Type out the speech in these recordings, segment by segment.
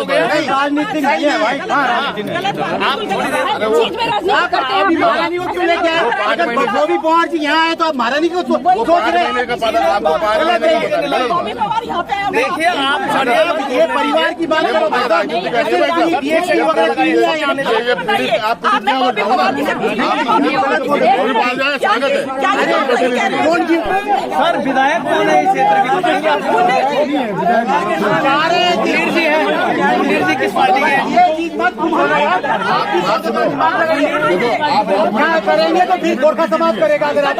राजनीतिक नहीं है भाई, महारानी को क्यों लेके आए? अगर बॉबी पवार जी यहाँ आए तो आप महारानी को सोच रहे हैं? देखिए आप ये परिवार की बात करो, सर विधायक कौन है इस क्षेत्र की, बताएंगे आप? मुनीर जी है, मुनीर जी किस पार्टी के हैं? करेंगे तो फिर गोरखा समाज करेगा। अगर आप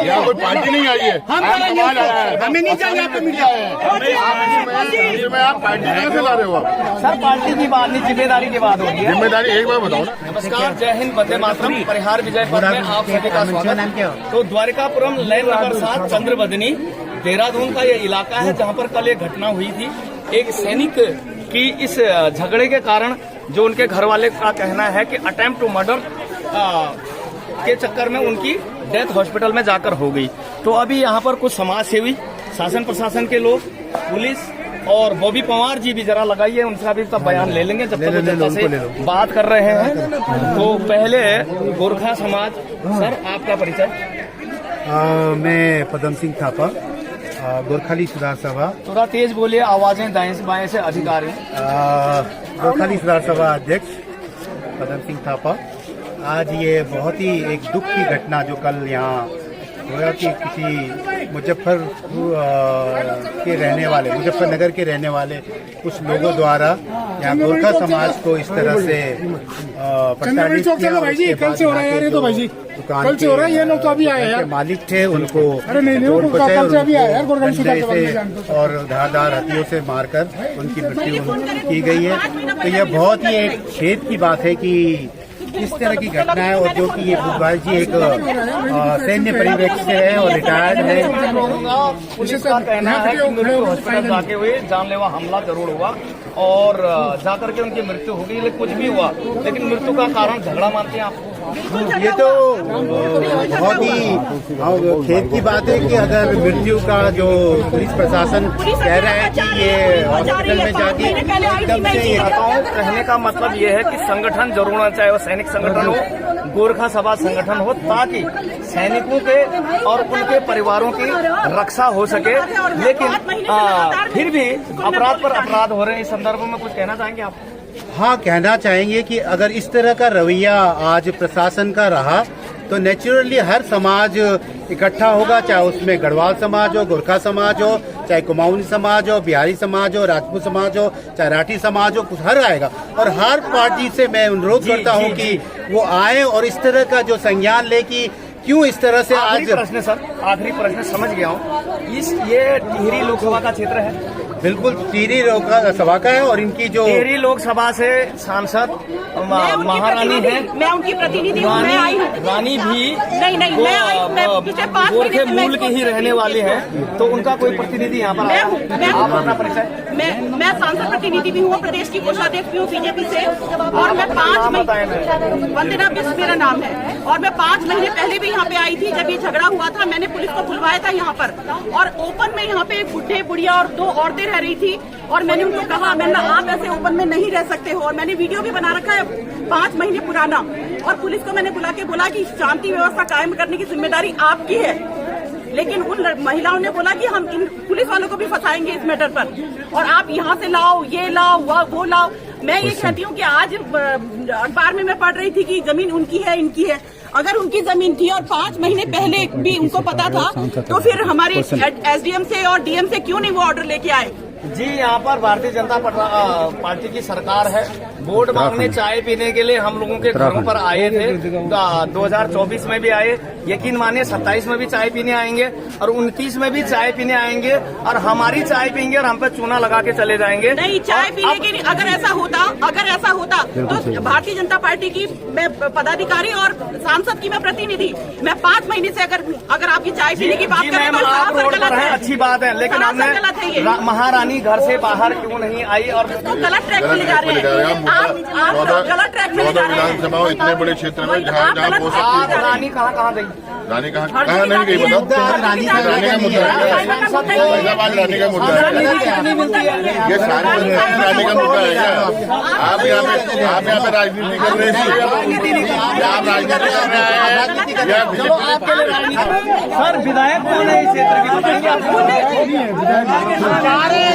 यहाँ कोई पार्टी नहीं आई है, हम करेंगे, हमें नहीं चाहिए आपको मीडिया। आप पार्टी कहाँ से ला रहे हो? सर पार्टी की बात नहीं, जिम्मेदारी की बात होगी। जिम्मेदारी एक बार बताओ ना। नमस्कार, जय हिंद, वंदे मातरम। परिहार विजय पथ में आप सभी का स्वागत। तो द्वारिकापुरम लेन नंबर 7 चंद्रबदनी देहरादून का ये इलाका है जहाँ पर कल एक घटना हुई थी। एक सैनिक की इस झगड़े के कारण जो उनके घर वाले का कहना है कि अटेम्प्ट टू मर्डर के चक्कर में उनकी डेथ हॉस्पिटल में जाकर हो गई। तो अभी यहाँ पर कुछ समाज सेवी, शासन प्रशासन के लोग, पुलिस और बॉबी पवार जी भी जरा लगाइए, उनका भी सब बयान ले लेंगे जब तक वो जनता से बात कर रहे हैं। तो पहले गोरखा समाज, सर आपका परिचय? मैं पदम सिंह थापा, गोरखाली सुधार सभा। थोड़ा तेज बोलिए, आवाजें दाएं से बाएं से अधिकार हैं। गोरखाली सुधार सभा अध्यक्ष पदम सिंह थापा। आज ये बहुत ही एक दुख की घटना जो कल यहाँ हुआ कि किसी मुजफ्फरनगर के रहने वाले कुछ लोगों द्वारा यहाँ गोरखा समाज को इस तरह से प्रताड़ित किया। कल से हो रहा है यार, ये तो भाई जी कल से हो रहा है। ये लोग तो अभी आए हैं, मालिक थे, उनको डंडे से और धारदार हथियारों से मारकर उनकी मृत्यु की गई है। तो यह बहुत ही एक खेद की बात है कि इस तरह की घटना है, और जो कि ये भूपाल जी एक सैन्य परिवेश से है और रिटायर्ड है। पुलिस का कहना है कि उनको हॉस्पिटल जाके हुए जानलेवा हमला जरूर हुआ और जाकर के उनकी मृत्यु हो गई, लेकिन कुछ भी हुआ, लेकिन मृत्यु का कारण झगड़ा मानते हैं आप? ये तो बहुत ही खेद की बात है कि अगर मृत्यु का जो पुलिस प्रशासन कह रहा है कि ये हॉस्पिटल में जाके एकदम से कहने का मतलब ये है कि संगठन जरूर होना चाहे, वो सैनिक संगठन हो, गोरखा सभा संगठन हो, ताकि सैनिकों के और उनके परिवारों की रक्षा हो सके। लेकिन फिर भी अपराध पर अपराध हो रहे हैं, इस संदर्भ में कुछ कहना चाहेंगे आप? हाँ, कहना चाहेंगे कि अगर इस तरह का रवैया आज प्रशासन का रहा तो नेचुरली हर समाज इकट्ठा होगा, चाहे उसमें गढ़वाल समाज हो, गोरखा समाज हो, चाहे कुमाऊनी समाज हो, बिहारी समाज हो, राजपूत समाज हो, चाहे राठी समाज हो, कुछ हर आएगा। और हर पार्टी से मैं अनुरोध करता हूँ कि वो आए और इस तरह का जो संज्ञान ले कि क्यों इस तरह से आज। प्रश्न सर, आखिरी प्रश्न, समझ गया हूँ, ये टिहरी लोकसभा का क्षेत्र है? बिल्कुल टिहरी लोकसभा का है, और इनकी जो टिहरी लोकसभा से सांसद महारानी है, मैं उनकी प्रतिनिधि हूँ, रानी भी नहीं गोरखे मूल की ही रहने वाली है, तो उनका कोई प्रतिनिधि यहाँ पर आया? आप अपना परिचय? मैं सांसद प्रतिनिधि भी हूँ, प्रदेश की कोषाध्यक्ष भी हूँ बीजेपी से, और मैं 5 महीने, वंदना बिष्ट मेरा नाम है, और मैं 5 महीने पहले भी यहाँ पे आई थी। जब ये झगड़ा हुआ था मैंने पुलिस को बुलवाया था यहाँ पर, और ओपन में यहाँ पे एक बुढ़े बुढ़िया और 2 औरतें रह रही थी, और मैंने उनको कहा मैंने आप ऐसे ओपन में नहीं रह सकते हो, और मैंने वीडियो भी बना रखा है 5 महीने पुराना, और पुलिस को मैंने बुला के बोला कि शांति व्यवस्था कायम करने की जिम्मेदारी आपकी है। लेकिन उन महिलाओं ने बोला कि हम इन पुलिस वालों को भी फंसाएंगे इस मैटर पर, और आप यहाँ से लाओ, ये लाओ, वो लाओ। मैं ये कहती हूँ कि आज अखबार में मैं पढ़ रही थी कि जमीन उनकी है, इनकी है। अगर उनकी जमीन थी और 5 महीने पहले भी उनको पता था, तो फिर हमारे एसडीएम से और डीएम से क्यों नहीं वो ऑर्डर लेके आए? जी, यहाँ पर भारतीय जनता पार्टी की सरकार है। वोट मांगने, चाय पीने के लिए हम लोगों के घरों पर आए थे। 2024 में भी आए, यकीन मानिए 27 में भी चाय पीने आएंगे, और 29 में भी चाय पीने आएंगे, और हमारी चाय पीएंगे और हम पे चूना लगा के चले जाएंगे। नहीं, चाय पीने के लिए अगर ऐसा होता तो भारतीय जनता पार्टी की मैं पदाधिकारी और सांसद की मैं प्रतिनिधि, मैं 5 महीने से अगर आपकी चाय पीने की बात करें तो आप रोड पर हैं, अच्छी बात है, लेकिन हमने महारानी रानी घर से बाहर क्यों नहीं आई और तो गलत ट्रैक पे ले जा रहे हैं आप गलत ट्रैक पे ले जा रहे हैं। विधानसभा इतने बड़े क्षेत्र में जहाँ जहाँ हो सकती आप है। रानी कहाँ गई? रानी कहाँ नहीं गई बताओ। रानी का मुद्दा है, फैजाबाद रानी का मुद्दा है, ये सारी रानी का मुद्दा है क्या? आप यहाँ पे राजनीति कर रहे हैं, आप राजनीति कर रहे हैं या बीजेपी? सर विधायक कौन है इस क्षेत्र के, बताएंगे आपको?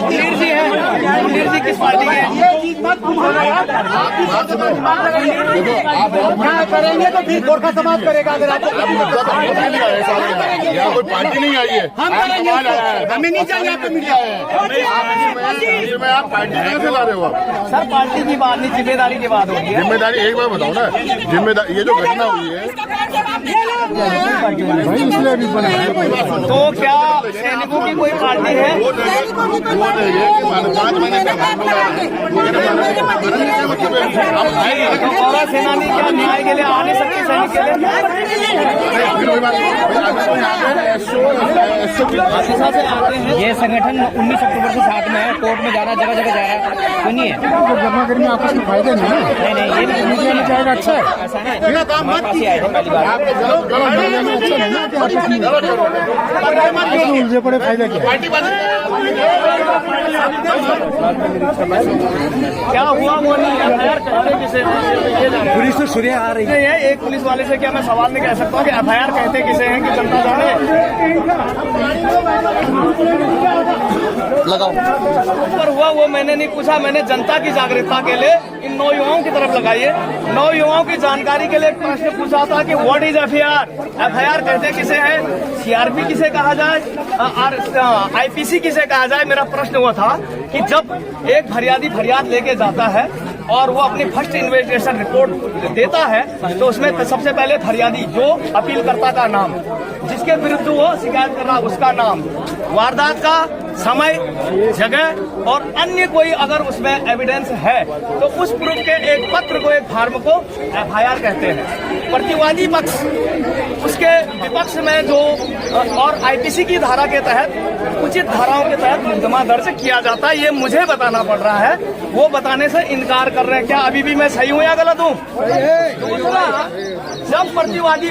मुनीर जी है। मुनीर जी किस पार्टी के हैं? करेंगे तो फिर गोरखा समाज करेगा। अगर आपको यहाँ कोई पार्टी नहीं आई है, हम करेंगे, हमें नहीं चाहिए आपको मीडिया इसमें आप पार्टी कहाँ से ला रहे हो आप? सर पार्टी की बात नहीं, जिम्मेदारी की बात होगी। जिम्मेदारी एक बार बताओ ना, जिम्मेदारी ये जो घटना हुई है तो क्या सैनिकों की कोई पार्टी है? तो और सेनानी क्या न्याय के लिए आ नहीं सकती सैनिक के लिए? ये संगठन 19 अक्टूबर से साथ में है, कोर्ट में जा रहा है, जगह जगह जा रहा है, सुनिए गर्मा गर्मी आपस में फायदे नहीं है। नहीं ये भी मीडिया में जाएगा, अच्छा है। ऐसा है वापसी आए थे पहली बार। उलझे पड़े फायदे क्या? क्या हुआ वो नहीं एफआईआर कहते किसे? पुलिस तो सूर्य आ रही है। एक पुलिस वाले से क्या मैं सवाल नहीं कह सकता हूँ कि एफआईआर कहते किसे हैं कि जनता जाने? लगाओ ऊपर हुआ वो मैंने नहीं पूछा, मैंने जनता की जागरूकता के लिए इन नौयुवाओं की तरफ लगाइए। नौयुवाओं की जानकारी के लिए एक प्रश्न पूछा था कि व्हाट इज एफआईआर? एफआईआर कहते किसे है? सीआरपी किसे कहा जाए? आईपीसी किसे कहा जाए? मेरा प्रश्न वो था कि जब एक फरियादी फरियाद लेके जाता है और वो अपनी फर्स्ट इन्वेस्टिगेशन रिपोर्ट देता है तो उसमें सबसे पहले फरियादी जो अपीलकर्ता का नाम, जिसके विरुद्ध वो शिकायत कर रहा उसका नाम, वारदात का समय, जगह और अन्य कोई अगर उसमें एविडेंस है तो उस प्रूफ के एक पत्र को, एक फॉर्म को एफआईआर कहते हैं। प्रतिवादी पक्ष उसके विपक्ष में जो और आईपीसी की धारा के तहत उचित धाराओं के तहत मुकदमा दर्ज किया जाता है। ये मुझे बताना पड़ रहा है, वो बताने से इनकार कर रहे हैं। क्या अभी भी मैं सही हूँ या गलत हूँ? दूसरा, जब प्रतिवादी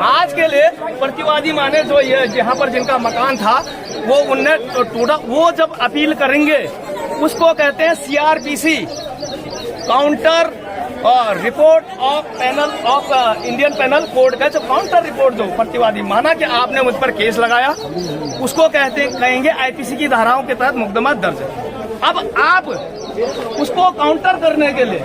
आज के लिए प्रतिवादी माने जो ये यहाँ पर जिनका मकान था वो उनने टूटा, वो जब अपील करेंगे उसको कहते हैं CrPC, counter report of panel of Indian panel code का जो काउंटर रिपोर्ट जो प्रतिवादी माना कि आपने मुझ पर केस लगाया, उसको कहेंगे आईपीसी की धाराओं के तहत मुकदमा दर्ज। अब आप उसको काउंटर करने के लिए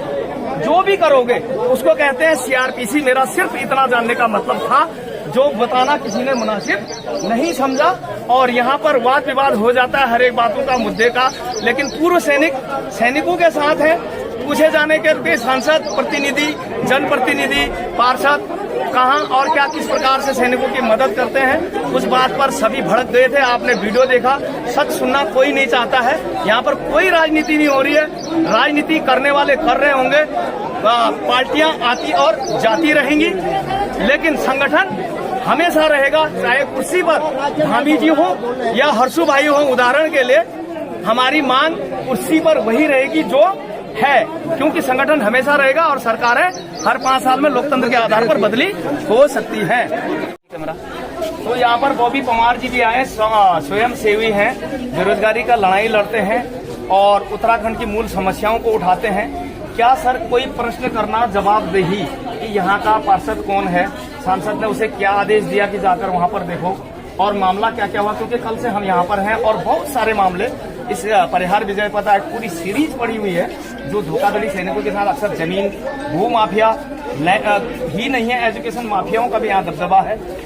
जो भी करोगे उसको कहते हैं सीआरपीसी। मेरा सिर्फ इतना जानने का मतलब था, जो बताना किसी ने मुनासिब नहीं समझा और यहाँ पर वाद विवाद हो जाता है हर एक बातों का, मुद्दे का। लेकिन पूर्व सैनिकों के साथ है, पूछे जाने के लिए सांसद, प्रतिनिधि, जनप्रतिनिधि, पार्षद कहाँ और क्या किस प्रकार से सैनिकों की मदद करते हैं, उस बात पर सभी भड़क गए थे। आपने वीडियो देखा, सच सुनना कोई नहीं चाहता है। यहाँ पर कोई राजनीति नहीं हो रही है, राजनीति करने वाले कर रहे होंगे, पार्टियां आती और जाती रहेंगी, लेकिन संगठन हमेशा रहेगा। चाहे कुर्सी पर भाभी जी हो या हर्षू भाई हो, उदाहरण के लिए हमारी मांग कुर्सी पर वही रहेगी जो है, क्योंकि संगठन हमेशा रहेगा और सरकारें हर 5 साल में लोकतंत्र के आधार पर बदली हो सकती है। तो यहाँ पर बॉबी पवार जी भी आए, स्वयं सेवी हैं, बेरोजगारी का लड़ाई लड़ते हैं और उत्तराखंड की मूल समस्याओं को उठाते हैं। क्या सर कोई प्रश्न करना जवाबदेही कि यहाँ का पार्षद कौन है, सांसद ने उसे क्या आदेश दिया कि जाकर वहाँ पर देखो और मामला क्या क्या हुआ, क्योंकि कल से हम यहाँ पर हैं और बहुत सारे मामले इस परिहार विजय पता एक पूरी सीरीज पड़ी हुई है जो धोखाधड़ी सैनिकों के साथ अक्सर जमीन भू माफिया ही नहीं है, एजुकेशन माफियाओं का भी यहाँ दबदबा है।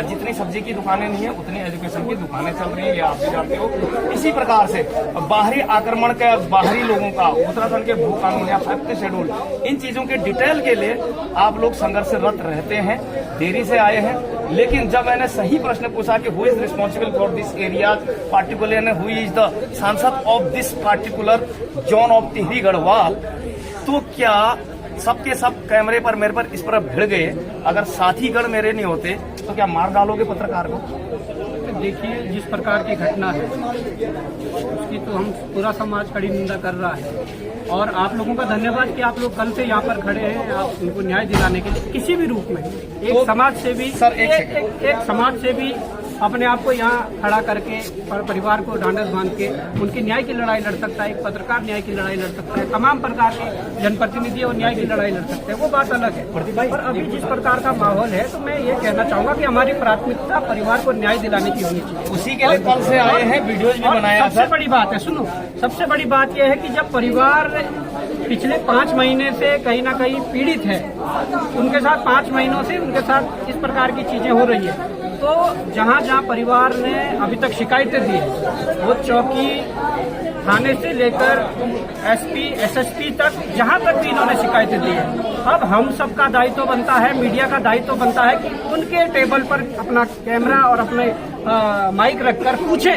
जितनी सब्जी की दुकानें नहीं है उतनी एजुकेशन की दुकानें चल रही है, ये आप भी जानते हो। इसी प्रकार से बाहरी आक्रमण के बाहरी लोगों का उत्तराखंड के भू कानून या 5th शेड्यूल, इन चीजों के डिटेल के लिए आप लोग संघर्षरत रहते हैं, देरी से आए हैं। लेकिन जब मैंने सही प्रश्न पूछा कि who is responsible for this area particular, who is the sansad of this particular zone of Tehri Garhwal, तो क्या सबके सब कैमरे पर मेरे पर इस पर भिड़ गए? अगर साथीगढ़ मेरे नहीं होते तो क्या मार डालोगे पत्रकार को? देखिए, जिस प्रकार की घटना है उसकी तो हम पूरा समाज कड़ी निंदा कर रहा है। और आप लोगों का धन्यवाद कि आप लोग कल से यहाँ पर खड़े हैं, आप उनको न्याय दिलाने के लिए किसी भी रूप में एक समाज से भी एक समाज से भी अपने आप को यहाँ खड़ा करके परिवार को ढांढस बांध के उनकी न्याय की लड़ाई लड़ सकता है। एक पत्रकार न्याय की लड़ाई लड़ सकता है, तमाम प्रकार के जनप्रतिनिधि और न्याय की लड़ाई लड़ सकते हैं, वो बात अलग है। पर अभी जिस प्रकार का माहौल है, तो मैं ये कहना चाहूंगा कि हमारी प्राथमिकता परिवार को न्याय दिलाने की होनी चाहिए। उसी के लिए कल से आए हैं, वीडियोज भी बनाया। सबसे बड़ी बात है, सुनो, सबसे बड़ी बात यह है कि जब परिवार पिछले 5 महीने से कहीं ना कहीं पीड़ित है, उनके साथ 5 महीनों से उनके साथ इस प्रकार की चीजें हो रही है, तो जहाँ जहाँ परिवार ने अभी तक शिकायतें दी है, वो चौकी थाने से लेकर एसपी एसएसपी तक, जहाँ तक भी इन्होंने शिकायतें दी है, अब हम सबका दायित्व बनता है, मीडिया का दायित्व बनता है कि उनके टेबल पर अपना कैमरा और अपने माइक रखकर पूछे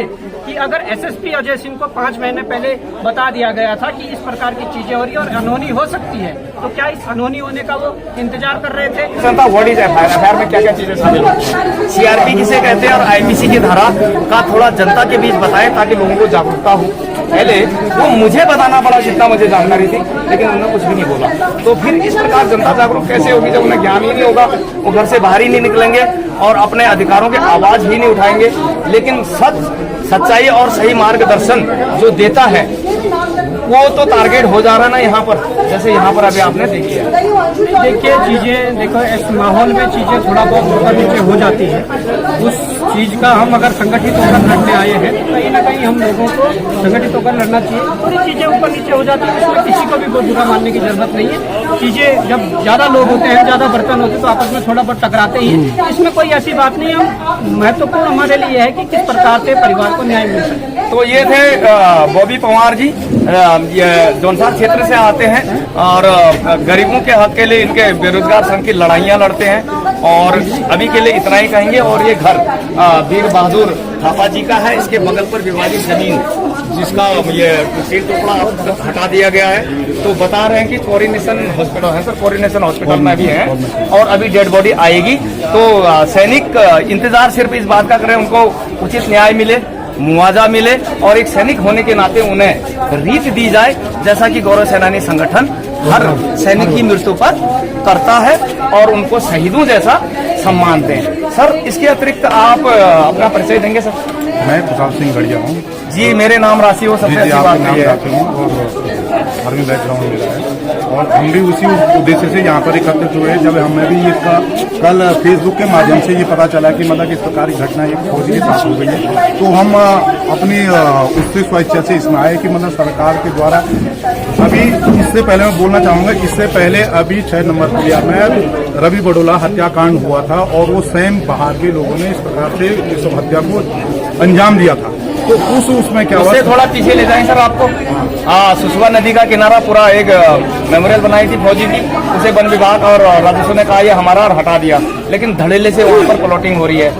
कि अगर एसएसपी अजय सिंह को 5 महीने पहले बता दिया गया था कि इस प्रकार की चीजें हो रही है और अनहोनी हो सकती है, तो क्या इस अनहोनी होने का वो इंतजार कर रहे थे? व्हाट इज एफआईआर में क्या क्या चीजें शामिल होती? सीआरपी किसे कहते हैं और आईपीसी की धारा का थोड़ा जनता के बीच बताएं ताकि लोगों को जागरूकता हो। पहले वो मुझे बताना पड़ा जितना मुझे जानकारी थी, लेकिन उन्होंने कुछ भी नहीं बोला। तो फिर इस प्रकार जनता जागरूक कैसे होगी जब उन्हें ज्ञान ही नहीं होगा? वो घर से बाहर ही नहीं निकलेंगे और अपने अधिकारों की आवाज ही नहीं उठाएंगे। लेकिन सच्चाई और सही मार्गदर्शन जो देता है वो तो टारगेट हो जा रहा है ना यहाँ पर, जैसे यहाँ पर अभी आपने देखी है। देखिए चीजें, देखो इस माहौल में चीजें थोड़ा बहुत ऊपर नीचे हो जाती है। उस चीज का हम अगर संगठित होकर लड़ने आए हैं, तो कहीं ना कहीं हम लोगों को संगठित होकर लड़ना चाहिए। थोड़ी चीजें ऊपर नीचे हो जाती है, इसमें किसी को भी बहुत बुरा मानने की जरूरत नहीं है। चीजें जब ज्यादा लोग होते हैं, ज्यादा बर्तन होते हैं, तो आपस में थोड़ा बहुत टकराते ही है। इसमें कोई ऐसी बात नहीं है। महत्वपूर्ण हमारे लिए है कि किस प्रकार से परिवार को न्याय मिल सके। तो ये थे बॉबी पंवार जी, ये जौनसार क्षेत्र से आते हैं और गरीबों के हक के लिए इनके बेरोजगार संघ की लड़ाइयाँ लड़ते हैं। और अभी के लिए इतना ही कहेंगे। और ये घर वीर बहादुर थापा जी का है। इसके बगल पर विवादित जमीन जिसका ये सील टुकड़ा हटा दिया गया है, तो बता रहे हैं कि कोऑर्डिनेशन हॉस्पिटल है सर, कोऑर्डिनेशन हॉस्पिटल में भी है और अभी डेड बॉडी आएगी। तो सैनिक इंतजार सिर्फ इस बात का करें उनको उचित न्याय मिले, मुआवजा मिले और एक सैनिक होने के नाते उन्हें रीत दी जाए, जैसा कि गौरव सेनानी संगठन हर सैनिक की मृत्यु पर करता है और उनको शहीदों जैसा सम्मान दें। सर, इसके अतिरिक्त आप अपना परिचय देंगे सर? मैं प्रताप सिंह गढ़िया हूँ जी। मेरे नाम राशि हो सबसे अच्छी बात नाम है और आर्मी बैकग्राउंड मेरा है और हम भी उसी उद्देश्य से यहाँ पर एकत्रित हुए हैं। जब हमें भी इसका कल फेसबुक के माध्यम से ये पता चला कि मतलब इस प्रकार की घटना एक फौजी के साथ हो गई है, तो हम अपनी उससे स्वेच्छा से इसमें आए कि मतलब सरकार के द्वारा अभी इससे पहले मैं बोलना चाहूँगा, इससे पहले अभी 6 नंबर पुलिया में रवि बडोला हत्याकांड हुआ था और वो सेम बाहर के लोगों ने इस प्रकार से इस हत्या को अंजाम दिया था। तो उसमें क्या हुआ? थोड़ा पीछे ले जाएं सर आपको। हाँ, सुसवा नदी का किनारा पूरा एक मेमोरियल बनाई थी फौजी की, उसे वन विभाग और राजस्व ने कहा ये हमारा और हटा दिया, लेकिन धड़ेले से वहाँ पर प्लॉटिंग हो रही है।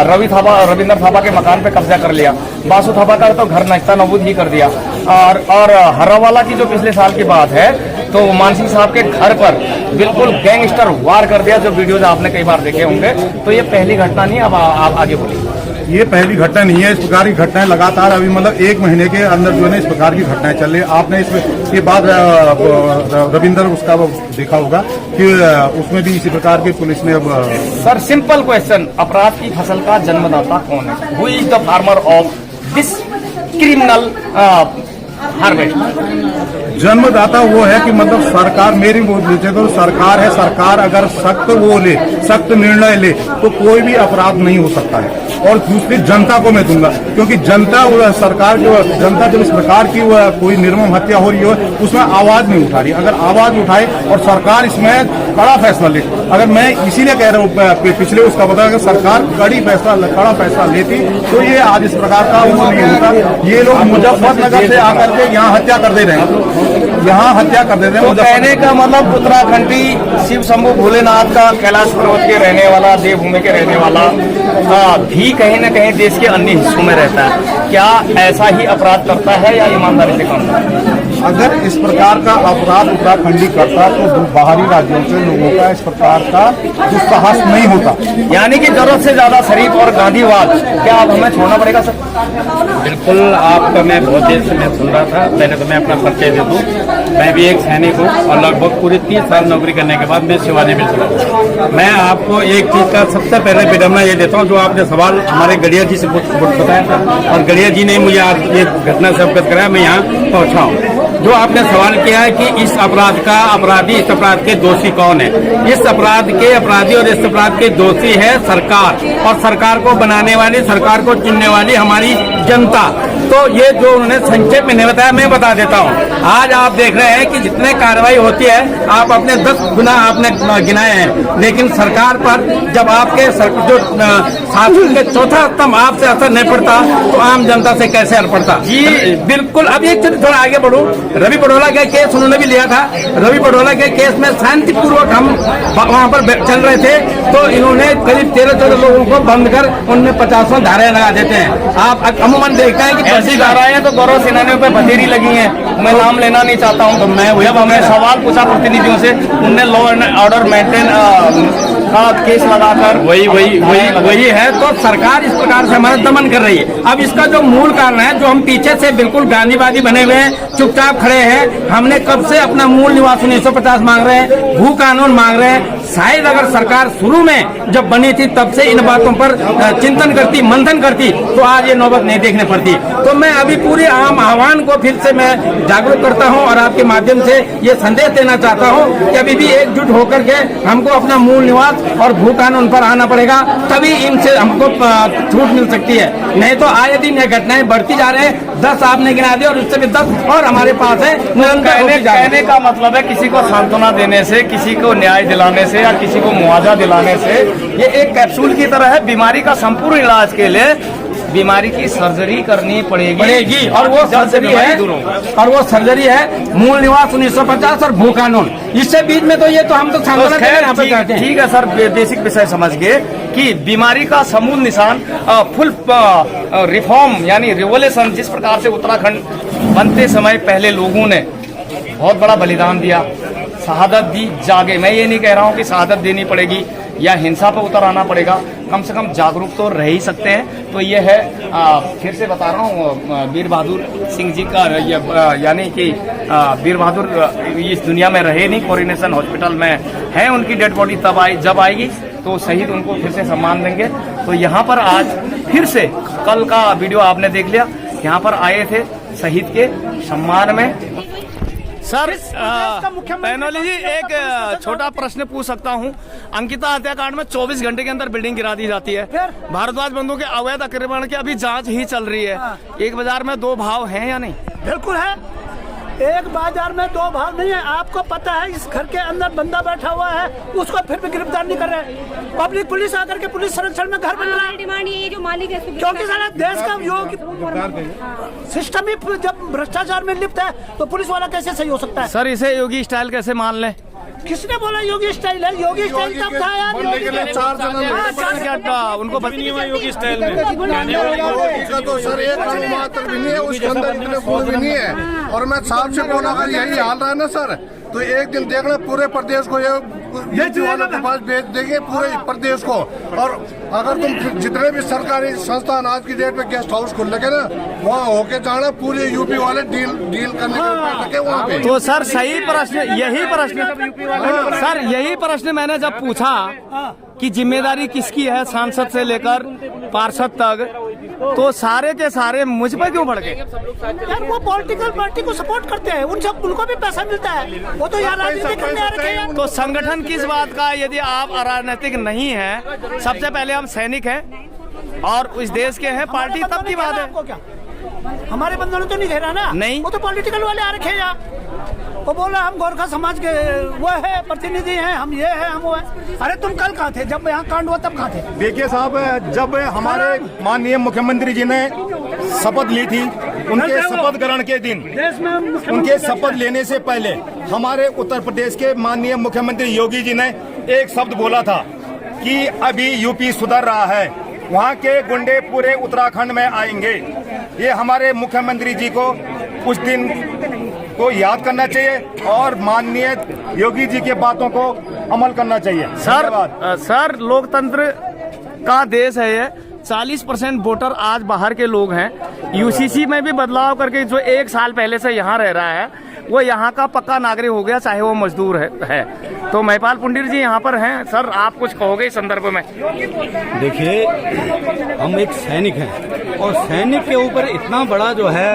रविंद्र थापा के मकान पे कब्जा कर लिया। बासु थापा का तो घर नक्ता नबूद ही कर दिया। और हर्रावाला की जो पिछले साल की बात है, तो मानसिंह साहब के घर पर बिल्कुल गैंगस्टर वार कर दिया, जो वीडियोज आपने कई बार देखे होंगे। तो ये पहली घटना नहीं, अब आप आगे बोलिए। ये पहली घटना नहीं है, इस प्रकार की घटनाएं लगातार अभी मतलब 1 महीने के अंदर जो है ना इस प्रकार की घटनाएं चल रही है। आपने इसके बाद रविंदर उसका देखा होगा कि उसमें भी इसी प्रकार की पुलिस ने सर, सिंपल क्वेश्चन, अपराध की फसल का जन्मदाता कौन है? Who is the farmer of this criminal harvest? जन्मदाता वो है कि मतलब सरकार, मेरी बोलते तो सरकार है, सरकार अगर सख्त वो ले, सख्त निर्णय ले तो कोई भी अपराध नहीं हो सकता है। और दूसरी जनता को मैं दूंगा, क्योंकि जनता सरकार जो जनता जब इस प्रकार की कोई निर्मम हत्या हो रही हो उसमें आवाज नहीं उठा रही। अगर आवाज उठाए और सरकार इसमें कड़ा फैसला ले, अगर मैं इसीलिए कह रहा हूँ पिछले उसका बता, अगर सरकार कड़ा फैसला लेती तो ये आज इस प्रकार का वो नहीं होता। ये लोग मुजफ्फरनगर से आकर के यहाँ हत्या कर दे रहे हैं, यहाँ हत्या कर देते हैं। तो कहने का मतलब उत्तराखंडी शिव शंभू भोलेनाथ का कैलाश पर्वत के रहने वाला, देवभूमि के रहने वाला भी कहीं न कहीं देश के अन्य हिस्सों में रहता है, क्या ऐसा ही अपराध करता है या ईमानदारी से काम करता है? अगर इस प्रकार का अपराध उत्तराखंडी करता तो बाहरी राज्यों से लोगों का इस प्रकार का दुस्साहस नहीं होता। यानी कि जरूरत से ज्यादा शरीफ और गांधीवाद, क्या अब हमें छोड़ना पड़ेगा सर? बिल्कुल, आपका मैं बहुत देर से मैं सुन रहा था। पहले तो मैं अपना परिचय दे दूं, मैं भी एक सैनिक हूँ और लगभग पूरे 30 साल नौकरी करने के बाद मैं सेवानिवृत्त हुआ। मैं आपको एक चीज का सबसे पहले विडम्बना ये देता हूँ, जो आपने सवाल हमारे गड़िया जी से बताया था और गड़िया जी ने मुझे आज ये घटना से अवगत कराया, मैं यहाँ पहुँचा हूँ। जो आपने सवाल किया है कि इस अपराध का अपराधी, इस अपराध के दोषी कौन है, इस अपराध के अपराधी और इस अपराध के दोषी है सरकार, और सरकार को बनाने वाली, सरकार को चुनने वाली हमारी जनता। तो ये जो उन्होंने संक्षेप में नहीं बताया, मैं बता देता हूँ। आज आप देख रहे हैं कि जितने कार्रवाई होती है, आप अपने 10 गुना आपने गिनाए हैं, लेकिन सरकार पर जब आपके जो शासन के चौथा स्तंभ आपसे असर नहीं पड़ता, तो आम जनता से कैसे असर पड़ता? जी बिल्कुल। अब एक थोड़ा आगे बढ़ूं, रवि पडोला का केस उन्होंने भी लिया था। रवि पडोला के केस में शांतिपूर्वक हम वहां पर चल रहे थे, तो इन्होंने करीब 13-14 लोगों को बंद कर उनमें 50 धाराएं लगा देते हैं। आप अमूमन देखते हैं कि ऐसी धाराएं तो गौरव सेनानियों पे बतेरी लगी हैं। मैं नाम लेना नहीं चाहता हूं। तो मैं जब हमने सवाल पूछा प्रतिनिधियों से, उनने लॉ एंड ऑर्डर मेंटेन का केस लगाकर वही है। तो सरकार इस प्रकार से हमारा दमन कर रही है। अब इसका जो मूल कारण है, जो हम पीछे से बिल्कुल गांधीवादी बने हुए हैं, चुपचाप खड़े हैं, हमने कब से अपना मूल निवास 1950 मांग रहे हैं, भू कानून मांग रहे हैं। शायद अगर सरकार शुरू में जब बनी थी तब से इन बातों पर चिंतन करती, मंथन करती, तो आज ये नौबत नहीं देखने पड़ती। तो मैं अभी पूरे आम आह्वान को फिर से मैं जागरूक करता हूं और आपके माध्यम से ये संदेश देना चाहता हूं कि अभी भी एकजुट होकर के हमको अपना मूल निवास और भू कानून पर आना पड़ेगा, तभी इनसे हमको छूट मिल सकती है। नहीं तो आए दिन ये घटनाएं बढ़ती जा रहे हैं। 10 आपने गिना दिया और उससे भी 10 और हमारे पास है। कहने का मतलब है किसी को सांत्वना देने से, किसी को न्याय दिलाने से या किसी को मुआवजा दिलाने से, ये एक कैप्सूल की तरह है। बीमारी का संपूर्ण इलाज के लिए बीमारी की सर्जरी करनी पड़ेगी और वो सर्जरी है मूल निवास 1950 और भू कानून। इससे बीच में तो ये तो हम तो ठीक है सर, बेसिक विषय समझ गए कि बीमारी का समूल निशान फुल रिफॉर्म यानी रिवोल्यूशन, जिस प्रकार से उत्तराखंड बनते समय पहले लोगों ने बहुत बड़ा बलिदान दिया, शहादत दी, जागे। मैं ये नहीं कह रहा हूँ कि शहादत देनी पड़ेगी या हिंसा पर उतर आना पड़ेगा, कम से कम जागरूक तो रह ही सकते हैं। तो ये है, फिर से बता रहा हूँ, वीर बहादुर सिंह जी का यानी कि वीर बहादुर इस दुनिया में रहे नहीं, कोरोनेशन हॉस्पिटल में है। उनकी डेड बॉडी तब जब आएगी तो शहीद उनको फिर से सम्मान देंगे। तो यहाँ पर आज फिर से, कल का वीडियो आपने देख लिया, यहाँ पर आए थे शहीद के सम्मान में। सर पैनोली जी, एक छोटा प्रश्न पूछ सकता हूँ? अंकिता हत्याकांड में 24 घंटे के अंदर बिल्डिंग गिरा दी जाती है। भारद्वाज बंधुओं के अवैध अतिक्रमण की अभी जांच ही चल रही है। एक बाजार में 2 भाव हैं या नहीं? बिल्कुल है, एक बाजार में 2 भाव नहीं है। आपको पता है इस घर के अंदर बंदा बैठा हुआ है, उसको फिर भी गिरफ्तार नहीं कर रहे। पब्लिक पुलिस आकर के पुलिस संरक्षण में घर बन रहा है। डिमांड ये जो मालिक है, क्योंकि सारा देश का सिस्टम ही जब भ्रष्टाचार में लिप्त है तो पुलिस वाला कैसे सही हो सकता है? सर, इसे योगी स्टाइल कैसे मान ले? किसने बोला योगी स्टाइल है? योगी स्टाइल कब था यार? उनको योगी स्टाइल में तो सर एक मात्र भी नहीं है, उसके अंदर इतने गुण भी नहीं है। और मैं साहब से बोला अगर यही हाल रहा है ना सर, तो एक दिन देखना पूरे प्रदेश को ये वालों के पास भेज देंगे, पूरे प्रदेश को। और अगर तुम जितने भी सरकारी संस्थान आज की डेट में गेस्ट हाउस खुल लगे ना, वहाँ होके जाना, पूरे यूपी वाले डील करने के वहाँ पे। तो सर सही प्रश्न, यही प्रश्न मैंने जब पूछा कि जिम्मेदारी किसकी है सांसद से लेकर पार्षद तक, तो सारे के सारे मुझ पर क्यों भड़के? यार वो पॉलिटिकल पार्टी को सपोर्ट करते हैं, उनको भी पैसा मिलता है, वो तो यार राजनीति करने आ रखे हैं। तो संगठन किस बात का? यदि आप अराजनीतिक नहीं है, सबसे पहले हम सैनिक हैं और इस देश के हैं, पार्टी तब की बात है। हमारे बंधुओं ने तो नहीं घेरा ना, नहीं, वो तो पॉलिटिकल वाले आ रखे हैं। वो बोला हम गोरखा समाज के वो है प्रतिनिधि हैं, हम ये है, हम वो है। अरे तुम कल कहाँ थे जब यहाँ कांड हुआ? तब कहाँ थे? देखिए साहब, जब हमारे माननीय मुख्यमंत्री जी ने शपथ ली थी, उनके शपथ ग्रहण के दिन, उनके शपथ लेने से पहले हमारे उत्तर प्रदेश के माननीय मुख्यमंत्री योगी जी ने एक शब्द बोला था कि अभी यूपी सुधर रहा है। वहाँ के गुंडे पूरे उत्तराखंड में आएंगे। ये हमारे मुख्यमंत्री जी को उस दिन को याद करना चाहिए और माननीय योगी जी के बातों को अमल करना चाहिए। सर लोकतंत्र का देश है ये। 40% वोटर आज बाहर के लोग हैं। यूसीसी में भी बदलाव करके जो 1 साल पहले से यहाँ रह रहा है वो यहाँ का पक्का नागरिक हो गया, चाहे वो मजदूर है। तो महिपाल पुंडीर जी यहाँ पर हैं। सर आप कुछ कहोगे इस संदर्भ में? देखिए, हम एक सैनिक हैं और सैनिक के ऊपर इतना बड़ा जो है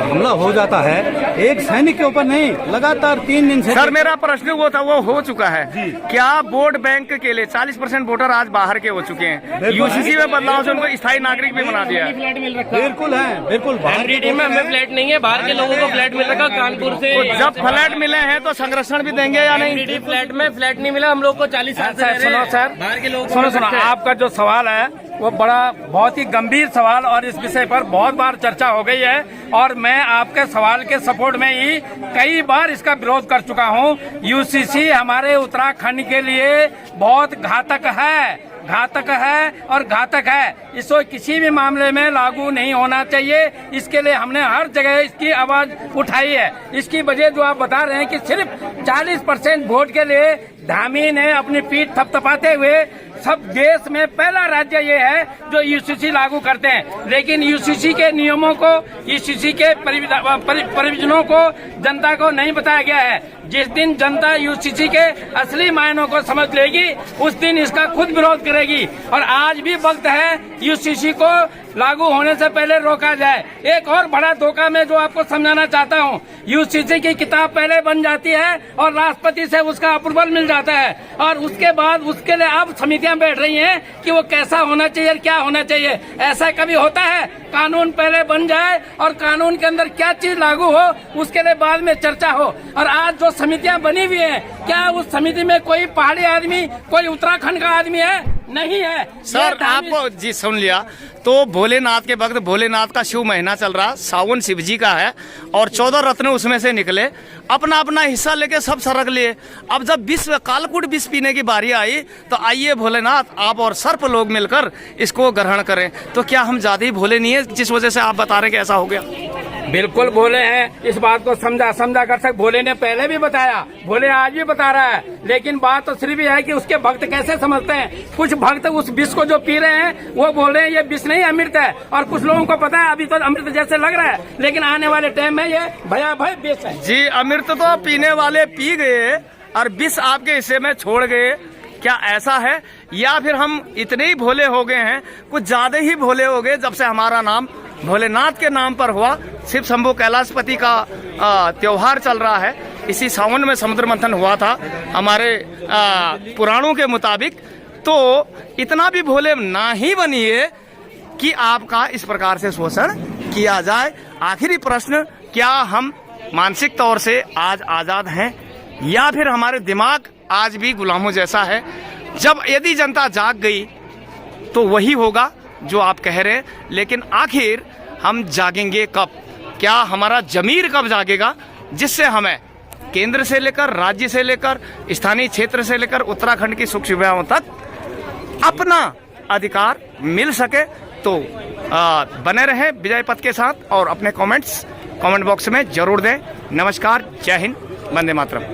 हमला हो जाता है। एक सैनिक के ऊपर नहीं, लगातार 3 दिन से। सर मेरा प्रश्न वो था, वो हो चुका है। क्या वोट बैंक के लिए 40% वोटर आज बाहर के हो चुके हैं? यूसीसी में बदलाव से उनको स्थायी नागरिक भी बना दिया है। बिल्कुल है, बिल्कुल। हमें फ्लैट नहीं है, बाहर के लोगों को फ्लैट मिल रहा कानपुर से। तो जब फ्लैट मिले हैं तो संरक्षण भी देंगे या नहीं? फ्लैट में फ्लैट नहीं मिला हम लोग को 40 साल से। सुनो सर, बाहर के लोग सुनो, आपका जो सवाल है वो बहुत ही गंभीर सवाल और इस विषय पर बहुत बार चर्चा हो गई है और मैं आपके सवाल के सपोर्ट में ही कई बार इसका विरोध कर चुका हूं। यूसीसी हमारे उत्तराखंड के लिए बहुत घातक है और घातक है। इसको किसी भी मामले में लागू नहीं होना चाहिए। इसके लिए हमने हर जगह इसकी आवाज उठाई है। इसकी वजह जो आप बता रहे हैं कि सिर्फ 40% वोट के लिए धामी ने अपनी पीठ थपथपाते हुए सब देश में पहला राज्य ये है जो यूसीसी लागू करते हैं। लेकिन यूसीसी के नियमों को, यूसीसी के परिविजनों को जनता को नहीं बताया गया है। जिस दिन जनता यूसीसी के असली मायनों को समझ लेगी उस दिन इसका खुद विरोध करेगी। और आज भी वक्त है यूसीसी को लागू होने से पहले रोका जाए। एक और बड़ा धोखा मैं जो आपको समझाना चाहता हूँ, यूसीसी की किताब पहले बन जाती है और राष्ट्रपति से उसका अप्रूवल मिल जाता है और उसके बाद उसके लिए अब समितियां बैठ रही हैं कि वो कैसा होना चाहिए और क्या होना चाहिए। ऐसा कभी होता है? कानून पहले बन जाए और कानून के अंदर क्या चीज लागू हो उसके लिए बाद में चर्चा हो। और आज जो समितियां बनी हुई हैं, क्या उस समिति में कोई पहाड़ी आदमी, कोई उत्तराखंड का आदमी है? नहीं है। सर आपको जी सुन लिया। तो भोलेनाथ के वक्त, भोलेनाथ का शिव महीना चल रहा, सावन शिव जी का है और 14 रत्न उसमें से निकले, अपना अपना हिस्सा लेके सब सरक लिए। अब जब विश्व कालकूट विष पीने की बारी आई तो आइए भोलेनाथ आप और सर्प लोग मिलकर इसको ग्रहण करें। तो क्या हम ज्यादा ही भोले नहीं है जिस वजह से आप बता रहे कि ऐसा हो गया? बिल्कुल भोले हैं। इस बात को समझा कर सकते। भोले ने पहले भी बताया, भोले आज भी बता रहा है। लेकिन बात तो सिर्फ है कि उसके भक्त कैसे समझते हैं। कुछ भक्त उस विष को जो पी रहे हैं वो बोल रहे हैं ये विष नहीं अमृत है, और कुछ लोगों को पता है अभी तो अमृत जैसे लग रहा है लेकिन आने वाले टाइम में ये भयावह विष है। जी अमृत तो पीने वाले पी गए और विष आपके हिस्से में छोड़ गए। क्या ऐसा है या फिर हम इतने ही भोले हो गए हैं, कुछ ज्यादा ही भोले हो गए जब से हमारा नाम भोलेनाथ के नाम पर हुआ? शिव शंभू कैलाशपति का त्योहार चल रहा है। इसी सावन में समुद्र मंथन हुआ था हमारे पुराणों के मुताबिक। तो इतना भी भोले ना ही बनिए कि आपका इस प्रकार से शोषण किया जाए। आखिरी प्रश्न, क्या हम मानसिक तौर से आज आजाद हैं या फिर हमारे दिमाग आज भी गुलामों जैसा है? जब यदि जनता जाग गई तो वही होगा जो आप कह रहे हैं, लेकिन आखिर हम जागेंगे कब? क्या हमारा जमीर कब जागेगा जिससे हमें केंद्र से लेकर, राज्य से लेकर, स्थानीय क्षेत्र से लेकर उत्तराखंड की सुख सुविधाओं तक अपना अधिकार मिल सके? तो बने रहें विजय पथ के साथ और अपने कमेंट्स कमेंट बॉक्स में जरूर दें। नमस्कार, जय हिंद, वंदे मातरम।